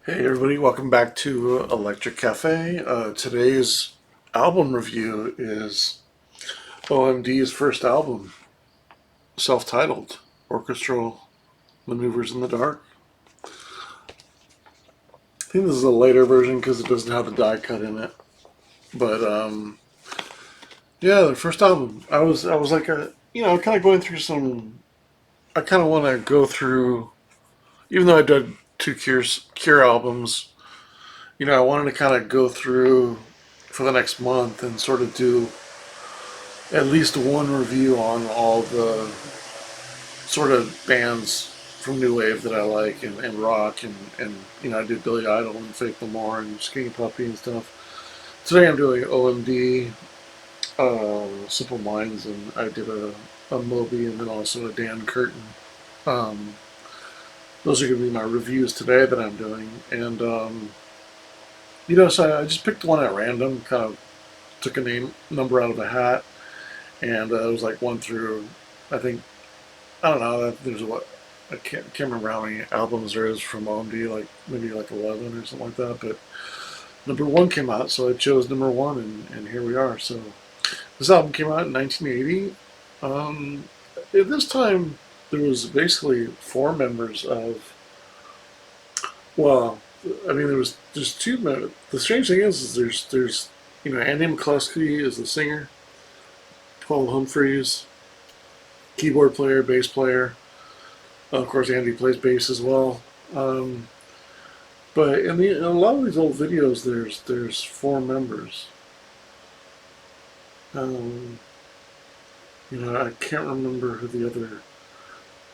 Hey everybody, welcome back to Electric Cafe. Today's album review is OMD's first album, self-titled, Orchestral Maneuvers in the Dark. I think this is a later version because it doesn't have the die cut in it. But yeah, their first album. I was like kind of going through some. I kind of want to go through, even though I did two Cure albums. I wanted to kind of go through for the next month and sort of do at least one review on all the sort of bands from new wave that I like and rock and I did Billy Idol and Fake No More and Skinny Puppy and stuff. Today I'm doing OMD, Simple Minds, and I did a Moby and then also a Dan Curtin. Um, those are going to be my reviews today that I'm doing, and so I just picked one at random, kind of took a number out of a hat, and it was like one through, I think, I don't know. There's what I can't remember how many albums there is from OMD, like maybe like 11 or something like that. But number one came out, so I chose number one, and here we are. So this album came out in 1980. At this time, there was basically four members of. Well, I mean, there's two. The strange thing is there's Andy McCluskey is the singer, Paul Humphreys, keyboard player, bass player. Of course, Andy plays bass as well. Um, but in a lot of these old videos, there's four members. Um, I can't remember who the other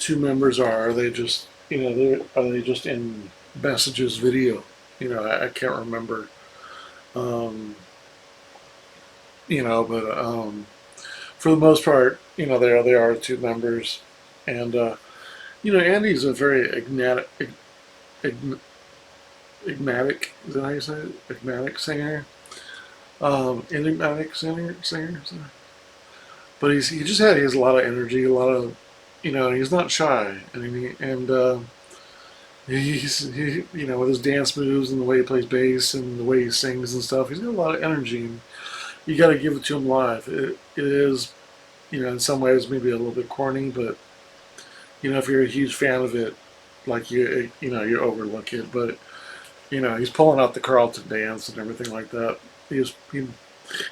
two members are. Are they just are they just in Messages video? I can't remember. Um, but for the most part, they are two members, and Andy's a very enigmatic. Is that how you say it? Enigmatic singer. Enigmatic singer. But he has a lot of energy, a lot of, he's not shy, and with his dance moves and the way he plays bass and the way he sings and stuff, he's got a lot of energy, and you got to give it to him live. It is, in some ways maybe a little bit corny, but if you're a huge fan of it, like you overlook it, but he's pulling out the Carlton dance and everything like that. Him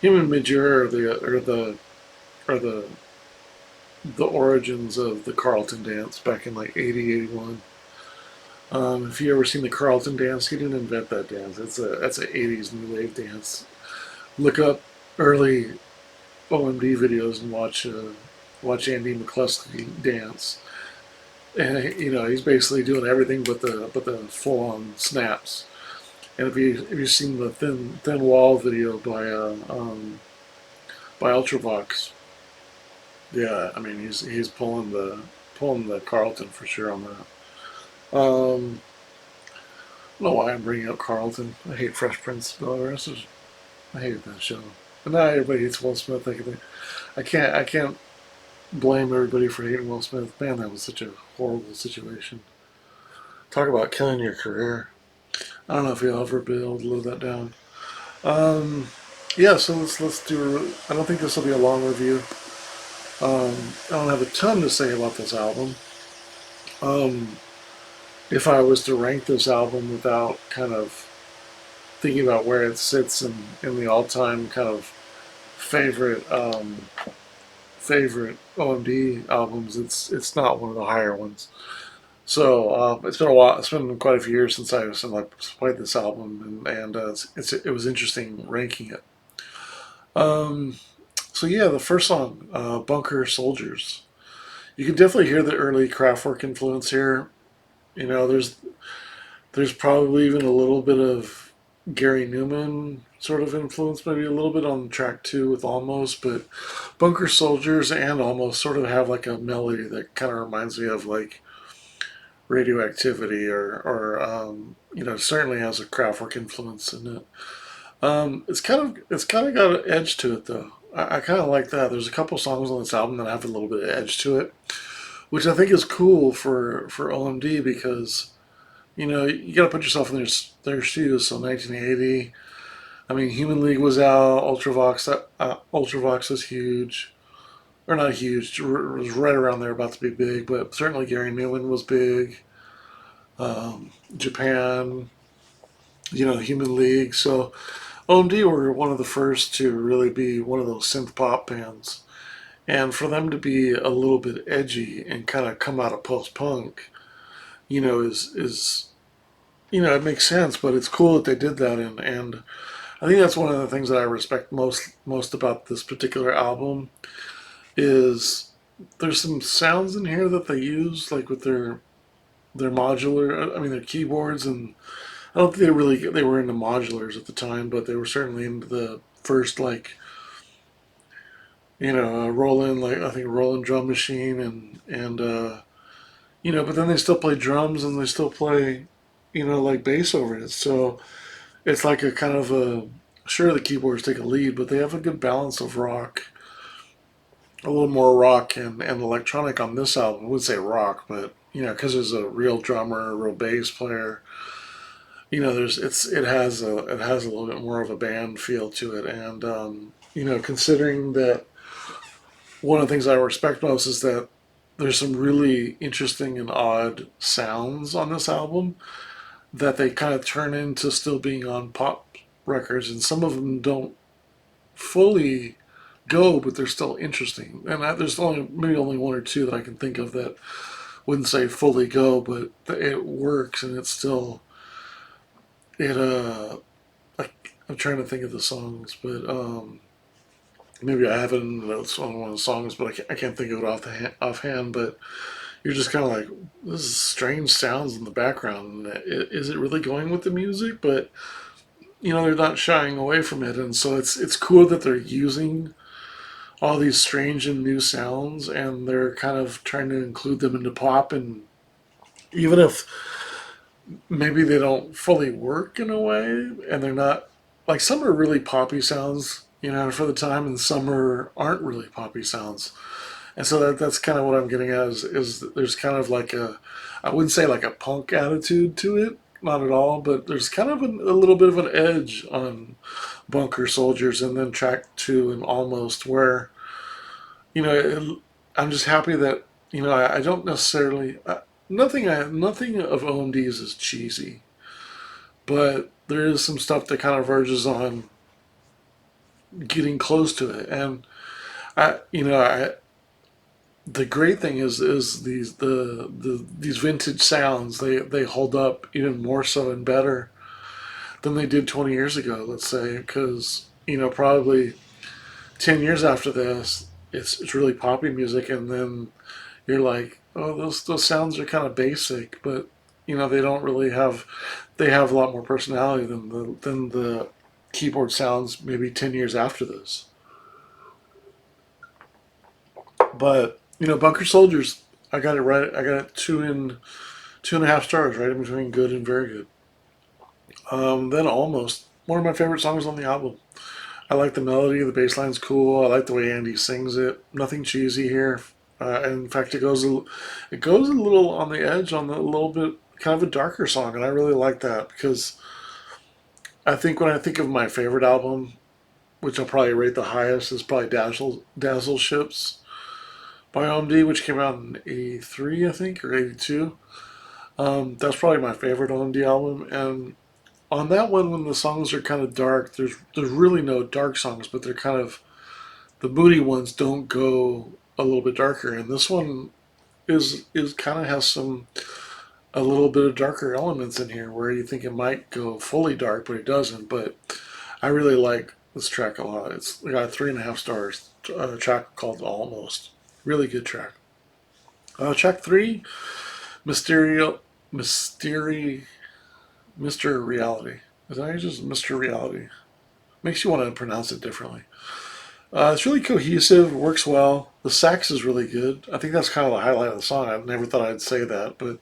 and Major are the origins of the Carlton dance back in like 80, 81. If you ever seen the Carlton dance, he didn't invent that dance. That's a 80s new wave dance. Look up early OMD videos and watch Andy McCluskey dance. And he's basically doing everything but the full on snaps. And if you've seen the thin wall video by Ultravox, yeah, I mean he's pulling the Carlton for sure on that. I don't know why I'm bringing up Carlton. I hate Fresh Prince of Bel-Air. I hated that show. But now everybody hates Will Smith. I can't blame everybody for hating Will Smith. Man, that was such a horrible situation. Talk about killing your career. I don't know if you'll ever be able to live that down. Um, yeah, so let's do. I don't think this will be a long review. I don't have a ton to say about this album. Um, if I was to rank this album without kind of thinking about where it sits in the all-time kind of favorite favorite OMD albums, it's not one of the higher ones. So it's been a while. It's been quite a few years since I played this album, and it was interesting ranking it. Um, so yeah, the first song, "Bunker Soldiers." You can definitely hear the early Kraftwerk influence here. There's probably even a little bit of Gary Newman sort of influence, maybe a little bit on track two with Almost, but Bunker Soldiers and Almost sort of have like a melody that kind of reminds me of like Radioactivity or certainly has a Kraftwerk influence in it. It's kind of got an edge to it though. I kind of like that. There's a couple songs on this album that have a little bit of edge to it, which I think is cool for OMD because you got to put yourself in their shoes. So 1980, I mean, Human League was out. Ultravox is huge, or not huge. It was right around there, about to be big. But certainly Gary Newman was big. Japan, Human League. So OMD were one of the first to really be one of those synth pop bands. And for them to be a little bit edgy and kind of come out of post punk, is it makes sense. But it's cool that they did that, and I think that's one of the things that I respect most about this particular album is there's some sounds in here that they use like with their modular. I mean their keyboards, and I don't think they were into modulars at the time, but they were certainly into the first like Roland, like I think Roland drum machine, and but then they still play drums and they still play like bass over it. So it's like a kind of a sure the keyboards take a lead, but they have a good balance of rock, a little more rock and electronic on this album. I would say rock, but because there's a real drummer, a real bass player. It has a little bit more of a band feel to it, and considering that one of the things I respect most is that there's some really interesting and odd sounds on this album that they kind of turn into still being on pop records, and some of them don't fully go, but they're still interesting. And there's only one or two that I can think of that wouldn't say fully go, but it works, and it's still it. I'm trying to think of the songs, but maybe I have it in the notes on one of the songs, but I can't think of it offhand. But you're just kind of like, this is strange sounds in the background. Is it really going with the music? But they're not shying away from it, and so it's cool that they're using all these strange and new sounds, and they're kind of trying to include them into pop. And even if maybe they don't fully work in a way, and they're not like some are really poppy sounds, for the time, and some aren't really poppy sounds. And so that's kind of what I'm getting at is there's kind of like I wouldn't say like a punk attitude to it, not at all, but there's kind of a little bit of an edge on Bunker Soldiers, and then track two and Almost, where I'm just happy that I don't necessarily nothing of OMD's is cheesy, but there is some stuff that kind of verges on getting close to it, and I the great thing is these vintage sounds, they hold up even more so and better than they did 20 years ago, let's say, because probably 10 years after this it's really poppy music, and then you're like, oh, those sounds are kind of basic, but they don't really have they have a lot more personality than the keyboard sounds maybe 10 years after this. But Bunker Soldiers, I got it right. I got it 2.5 stars, right in between good and very good. Then Almost, one of my favorite songs on the album. I like the melody, the bass line's cool. I like the way Andy sings it. Nothing cheesy here. In fact, it goes a little on the edge, on the a little bit kind of a darker song, and I really like that because I think when I think of my favorite album, which I'll probably rate the highest, is probably Dazzle Ships by OMD, which came out in '83, I think, or '82. That's probably my favorite OMD album, and on that one, when the songs are kind of dark, there's really no dark songs, but they're kind of the moody ones don't go a little bit darker, and this one is kind of has some a little bit of darker elements in here where you think it might go fully dark, but it doesn't. But I really like this track a lot. It's got 3.5 stars. A track called Almost, really good track. Track three, Mysterio, Mystery, Mr. Reality. Is that just Mr. Reality? Makes you want to pronounce it differently. It's really cohesive, works well. The sax is really good. I think that's kind of the highlight of the song. I never thought I'd say that, but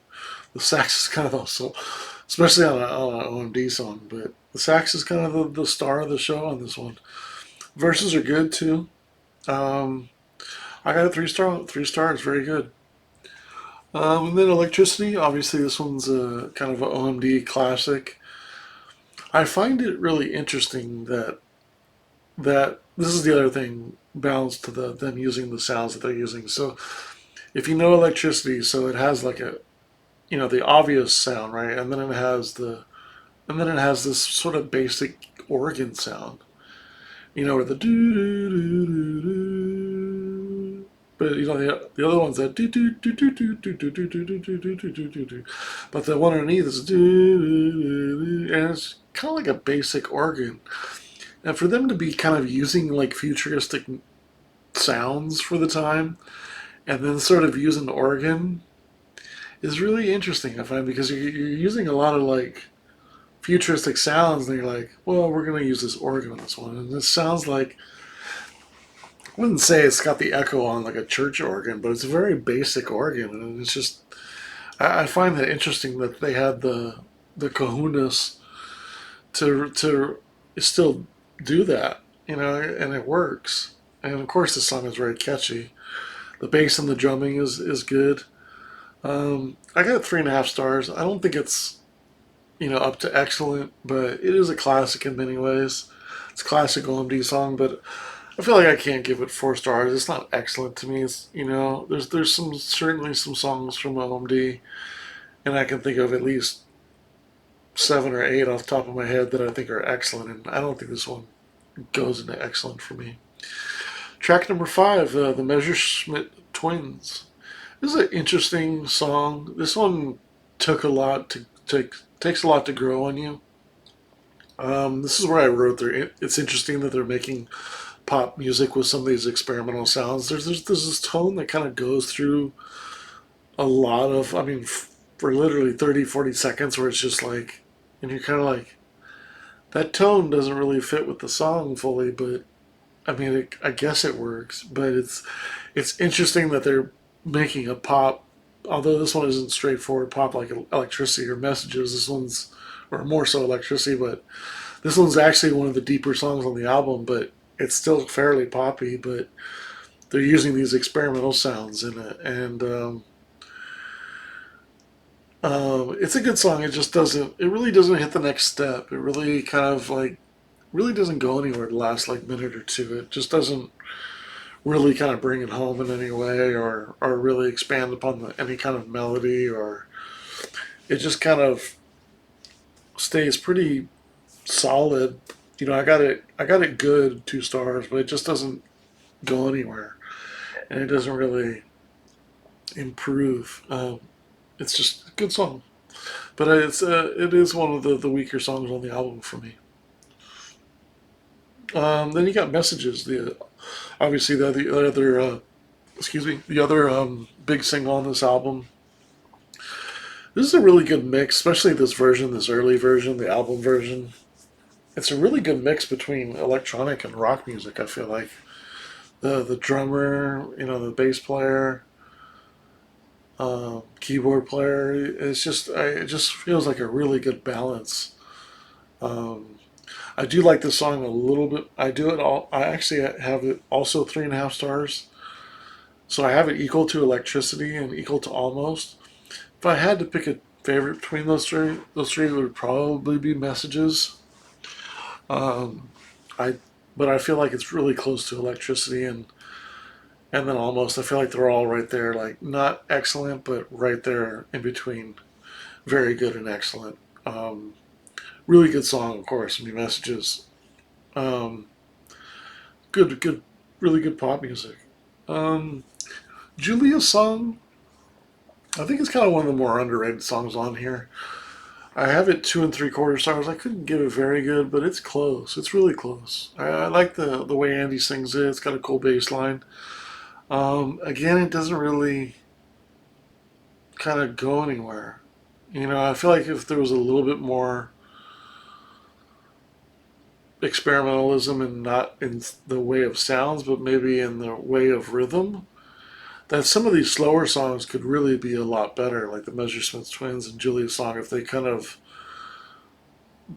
the sax is kind of also, especially on an OMD song, but the sax is kind of the star of the show on this one. Verses are good too. I got a 3 stars, very good. And then Electricity, obviously this one's a kind of an OMD classic. I find it really interesting that this is the other thing balanced to them using the sounds that they're using. So if you know Electricity, so it has like a the obvious sound, right, and then it has this sort of basic organ sound, where the do do do do do. But the other one's that do do do do do do do do do do do do do do do. But the one underneath is do do do do, and it's kind of like a basic organ. And for them to be kind of using like futuristic sounds for the time, and then sort of using the organ is really interesting. I find because you're using a lot of like futuristic sounds, and you're like, well, we're gonna use this organ on this one, and this sounds like I wouldn't say it's got the echo on like a church organ, but it's a very basic organ, and it's just I find that interesting that they had the kahunas to still do that, and it works. And of course, the song is very catchy. The bass and the drumming is good. I got 3.5 stars. I don't think it's up to excellent, but it is a classic in many ways. It's a classic OMD song, but I feel like I can't give it 4 stars. It's not excellent to me. It's there's certainly some songs from OMD, and I can think of at least 7 or 8 off the top of my head that I think are excellent, and I don't think this one goes into excellent for me. Track number 5, the Messerschmitt Twins. This is an interesting song. This one took a lot to takes a lot to grow on you. This is where I wrote there. It's interesting that they're making pop music with some of these experimental sounds. There's this tone that kind of goes through a lot of, I mean, for literally 30, 40 seconds where it's just like, and you're kind of like, that tone doesn't really fit with the song fully, but I mean, I guess it works. But it's interesting that they're making a pop, although this one isn't straightforward pop like Electricity or Messages. This one's, or more so Electricity, but this one's actually one of the deeper songs on the album, but it's still fairly poppy, but they're using these experimental sounds in it, and it's a good song. It just doesn't. It really doesn't hit the next step. It really kind of like really doesn't go anywhere the last like minute or two. It just doesn't really kind of bring it home in any way, or really expand upon any kind of melody, or it just kind of stays pretty solid. I got it good 2 stars, but it just doesn't go anywhere, and it doesn't really improve. It's just a good song, but it is one of the weaker songs on the album for me. Then you got Messages, the obviously the other excuse me, the other big single on this album. This is a really good mix, especially this version, this early version, the album version. It's a really good mix between electronic and rock music. I feel like the drummer, the bass player, keyboard player. It just feels like a really good balance. Um, I do like this song a little bit. I do it all. I actually have it also 3.5 stars. So I have it equal to Electricity and equal to Almost. If I had to pick a favorite between those three would probably be Messages. Um, I but I feel like it's really close to Electricity and then Almost. I feel like they're all right there, like not excellent, but right there in between, very good and excellent. Um, Really good song, of course. I mean, Messages. Um, good, really good pop music. Um, Julia's song, I think it's kind of one of the more underrated songs on here. I have it 2 and 3/4 stars. I couldn't give it very good, but it's close. It's really close. I like the way Andy sings it. It's got a cool bass line. Again, it doesn't really kind of go anywhere. I feel like if there was a little bit more experimentalism and not in the way of sounds, but maybe in the way of rhythm, that some of these slower songs could really be a lot better, like the Messerschmitt Twins and Julia's song, if they kind of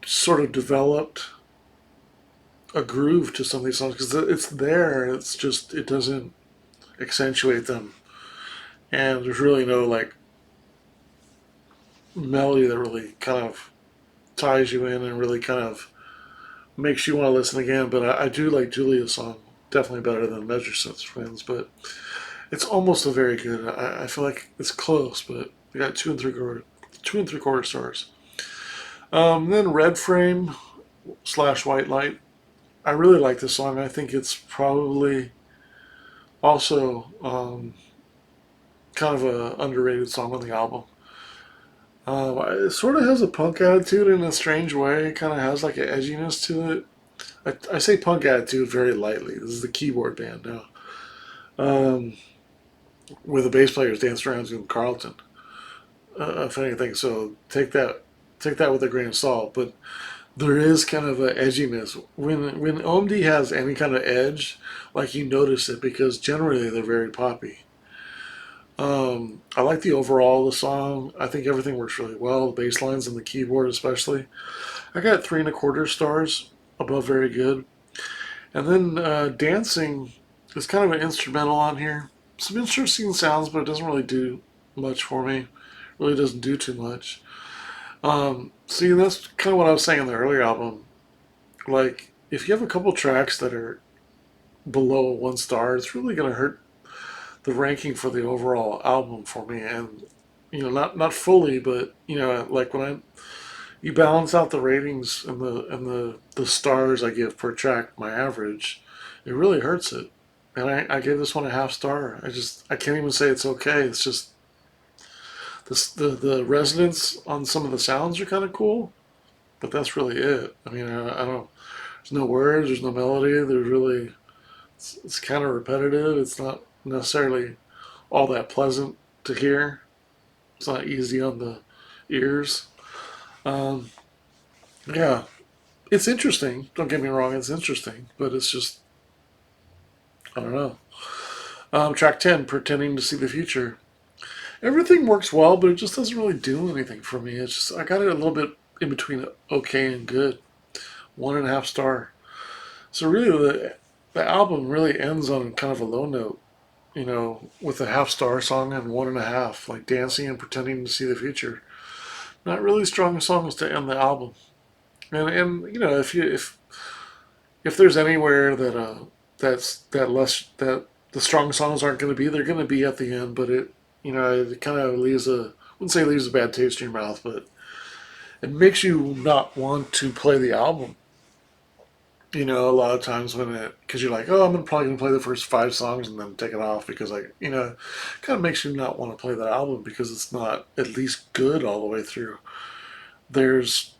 sort of developed a groove to some of these songs, because it's there, it's just, it doesn't accentuate them. And there's really no like melody that really kind of ties you in and really kind of makes you want to listen again. But I do like Julia's song definitely better than Measure Sets Friends, but it's almost a very good. I feel like it's close, but we got 2 and 3/4 stars. Then Red Frame / White Light. I really like this song. I think it's probably also kind of a underrated song on the album. It sort of has a punk attitude in a strange way. It kind of has like an edginess to it. I say punk attitude very lightly. This is the keyboard band now, um, where the bass players dance around doing Carlton. If anything, so take that with a grain of salt. But there is kind of an edginess when OMD has any kind of edge, like you notice it because generally they're very poppy. I like the overall of the song. I think everything works really well. The bass lines and the keyboard, especially. I got 3 1/4 stars, above very good. And then dancing is kind of an instrumental on here. Some interesting sounds, but it doesn't really do much for me. Really doesn't do too much. See, that's kind of what I was saying in the earlier album. Like, if you have a couple tracks that are below 1 star, it's really going to hurt the ranking for the overall album for me. And not fully, but like when I you balance out the ratings and the stars I give per track, my average, it really hurts it. And I gave this one a half star. I can't even say it's okay. It's just the resonance on some of the sounds are kind of cool, but that's really it. I mean, I don't. There's no words. There's no melody. There's really. It's kind of repetitive. It's not necessarily all that pleasant to hear. It's not easy on the ears. Um, yeah, it's interesting. Don't get me wrong. It's interesting, but it's just I don't know. Track 10, Pretending to See the Future. Everything works well, but it just doesn't really do anything for me. It's just I got it a little bit in between okay and good. 1.5 star. So really, the album really ends on kind of a low note. With a half star song and 1.5, like Dancing and Pretending to See the Future. Not really strong songs to end the album. And if there's anywhere that that the strong songs aren't going to be, they're going to be at the end. But it kind of leaves I wouldn't say leaves a bad taste in your mouth, but it makes you not want to play the album. A lot of times because you're like, oh, I'm probably gonna play the first 5 songs and then take it off because kind of makes you not want to play that album because it's not at least good all the way through. There's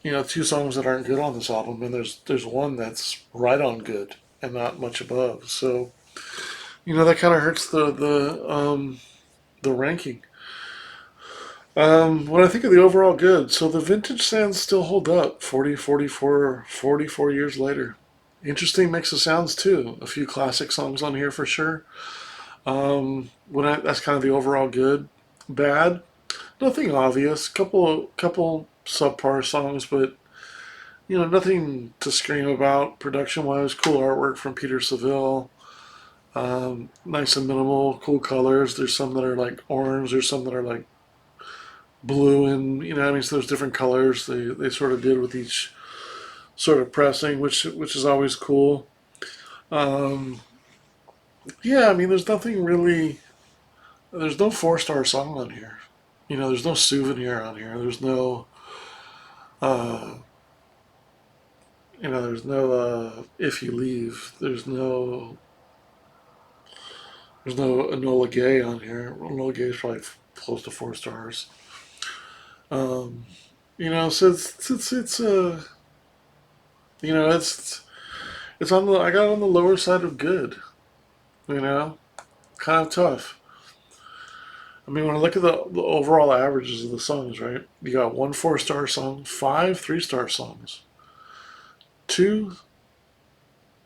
2 songs that aren't good on this album, and there's one that's right on good and not much above. So that kind of hurts the ranking. When I think of the overall good, so the vintage sounds still hold up 44 years later. Interesting mix of sounds too. A few classic songs on here for sure. That's kind of the overall good. Bad, nothing obvious. Couple subpar songs, but nothing to scream about. Production wise, cool artwork from Peter Seville. Nice and minimal, cool colors. There's some that are like orange. There's some that are like blue, and I mean, so there's different colors they sort of did with each sort of pressing, which is always cool. Um, yeah, I mean, there's nothing really. There's no 4 star song on here. There's no souvenir on here. There's no. Uh, there's no if you leave. There's no Enola Gay on here. Enola Gay is probably close to 4 stars. Um, so you know it's on the I got it on the lower side of good. You know, kind of tough. I mean, when I look at the overall averages of the songs, right? You got 1 4 star song, 5 3 star songs, two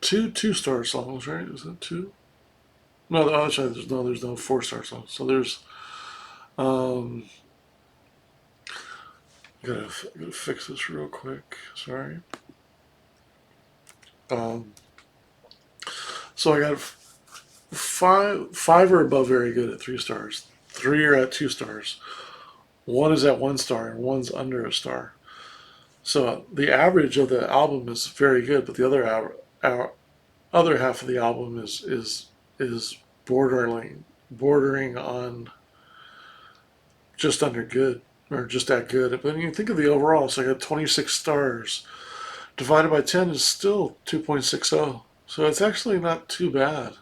2 2 star songs, right? Is that two? No, the other side there's no 4 star songs. So there's um gotta fix this real quick. Sorry. Um, so I got five are above very good at 3 stars. 3 are at 2 stars. One is at 1 star and one's under a star. So the average of the album is very good, but the other half of the album is bordering on just under good or just at good. But when you think of the overall, so I got 26 stars divided by 10 is still 2.60. So it's actually not too bad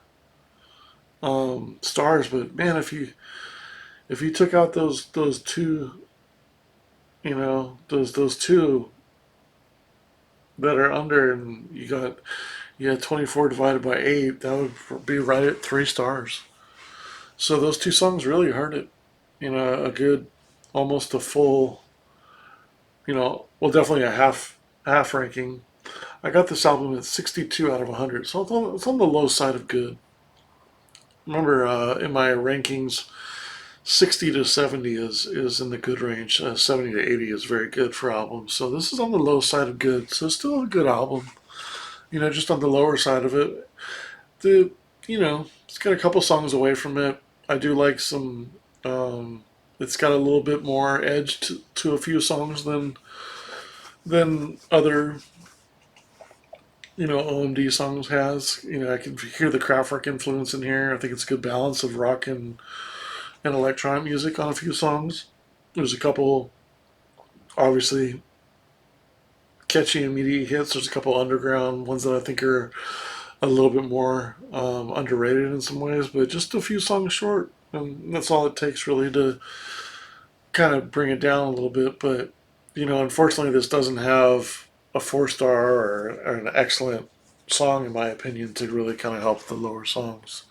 stars. But man, if you took out those two, those two that are under, and you had 24 divided by 8, that would be right at 3 stars. So those two songs really hurt it. A good, almost a full, well, definitely a half ranking. I got this album at 62 out of 100, so it's on the low side of good. Remember, in my rankings, 60 to 70 is in the good range. 70 to 80 is very good for albums. So this is on the low side of good. So it's still a good album. Just on the lower side of it. The it's got a couple songs away from it. I do like some. It's got a little bit more edge to a few songs than other OMD songs has. I can hear the Kraftwerk influence in here. I think it's a good balance of rock and electronic music on a few songs. There's a couple obviously catchy immediate hits. There's a couple underground ones that I think are a little bit more underrated in some ways, but just a few songs short, and that's all it takes really to kind of bring it down a little bit. But unfortunately, this doesn't have a 4 star or an excellent song in my opinion to really kind of help the lower songs,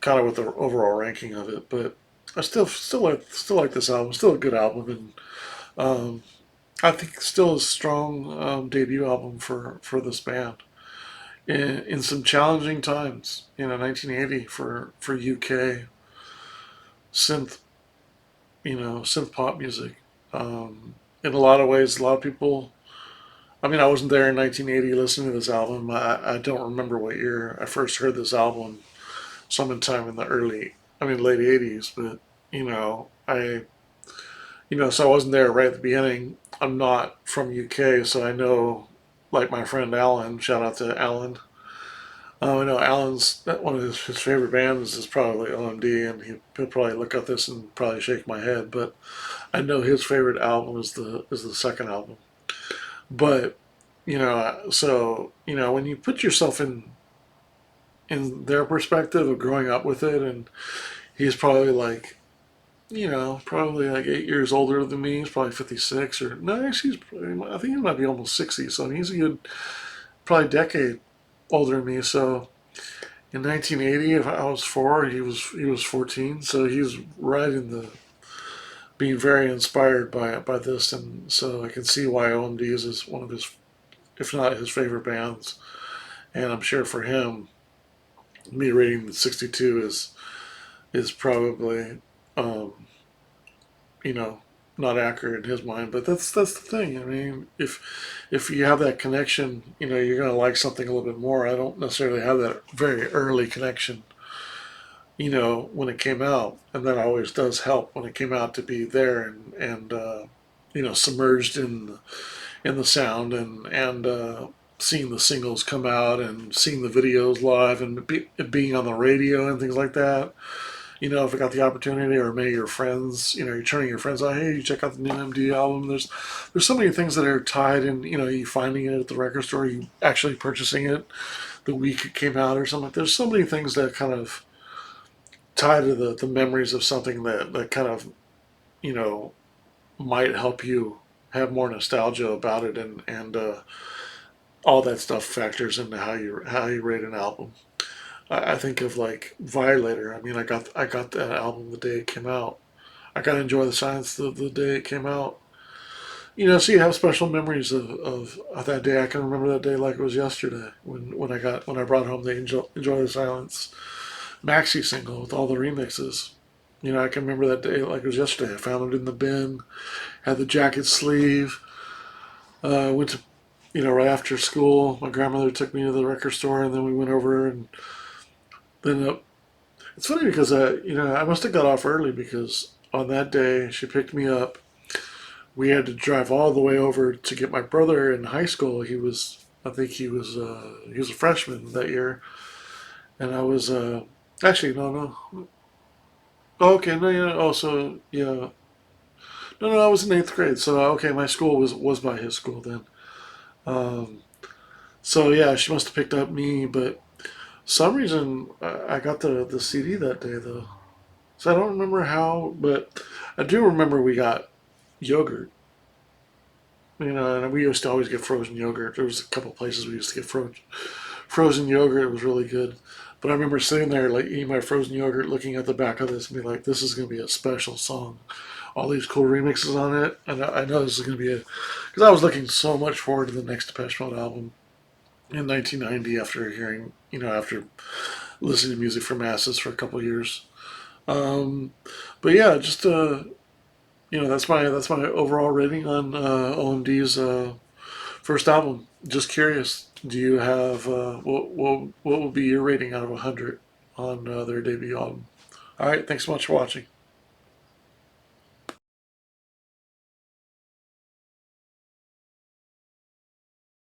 kind of with the overall ranking of it. But I still like this album. Still a good album, and I think still a strong debut album for this band in some challenging times. 1980 for UK synth, synth pop music. In a lot of ways, a lot of people. I mean, I wasn't there in 1980 listening to this album. I don't remember what year I first heard this album. Sometime in the late 80s. But so I wasn't there right at the beginning. I'm not from UK, so I know, like my friend Alan. Shout out to Alan. I know Alan's one of his favorite bands is probably OMD, and he'll probably look at this and probably shake my head. But I know his favorite album is the second album. But when you put yourself in their perspective of growing up with it, and he's probably like, probably like 8 years older than me. He's probably 56 or no, actually, I think he might be almost 60. So he's a good, probably decade older than me. So in 1980, if I was 4, he was 14. So he's right in the being very inspired by this, and so I can see why OMD is one of his, if not his favorite bands. And I'm sure for him, me rating 62 is probably um, you know not accurate in his mind. But that's the thing. I mean, if you have that connection, you're gonna like something a little bit more. I don't necessarily have that very early connection, when it came out, and that always does help when it came out to be there and submerged in the sound and seeing the singles come out and seeing the videos live and it being on the radio and things like that. If I got the opportunity, or maybe your friends, you're turning your friends out, hey, you check out the new MD album. There's so many things that are tied in, you finding it at the record store, you actually purchasing it the week it came out or something. There's so many things that kind of tie to the memories of something that kind of, you know, might help you have more nostalgia about it, and all that stuff factors into how you rate an album. I think of like Violator. I mean, I got that album the day it came out. I got to enjoy the silence the day it came out. So you have special memories of that day. I can remember that day like it was yesterday when I brought home the Enjoy the Silence maxi single with all the remixes. I can remember that day like it was yesterday. I found it in the bin, had the jacket sleeve. Went to, right after school. My grandmother took me to the record store, and then we went over and then it's funny because I must have got off early because on that day, she picked me up. We had to drive all the way over to get my brother in high school. I think he was a freshman that year, and I was, actually, no, no. Oh, okay, no, yeah, also, yeah. No, no, I was in eighth grade, so okay, my school was by his school then. Um, so yeah, she must have picked up me, but some reason I got the CD that day though. So I don't remember how, but I do remember we got yogurt. You know, and we used to always get frozen yogurt. There was a couple places we used to get frozen yogurt. It was really good. But I remember sitting there, like eating my frozen yogurt, looking at the back of this, and be like, "This is going to be a special song. All these cool remixes on it." And I know this is going to be a, because I was looking so much forward to the next Depeche Mode album in 1990 after hearing, after listening to music for masses for a couple of years. Um, but yeah, just that's my overall rating on OMD's first album. Just curious, do you have what would be your rating out of 100 on their debut album? All right, thanks so much for watching.